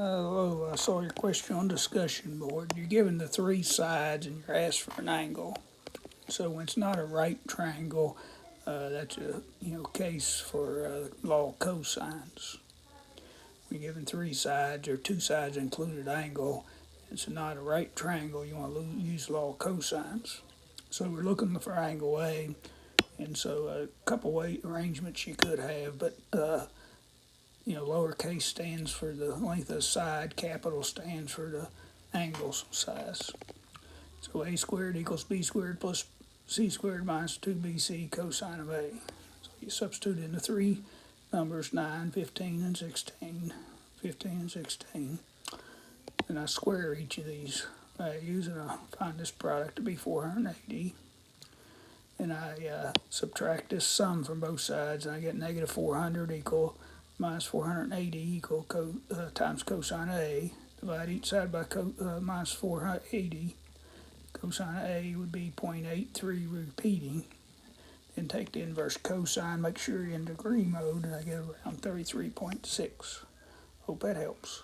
Hello, I saw your question on discussion board. You're given the three sides and you're asked for an angle. So when it's not a right triangle, that's a case for law of cosines. When you're given three sides or two sides included angle, it's not a right triangle. You want to use law of cosines. So we're looking for angle A, and so a couple way arrangements you could have, but lowercase stands for the length of the side, capital stands for the angle size. So a squared equals b squared plus c squared minus 2bc cosine of a. So you substitute in the three numbers 9, 15, and 16. 15 and 16. Then I square each of these values and I find this product to be 480. And I subtract this sum from both sides and I get negative 400 equal minus 480 equal times cosine A. Divide each side by minus 480. Cosine A would be 0.83 repeating. Then take the inverse cosine, make sure you're in degree mode, and I get around 33.6. Hope that helps.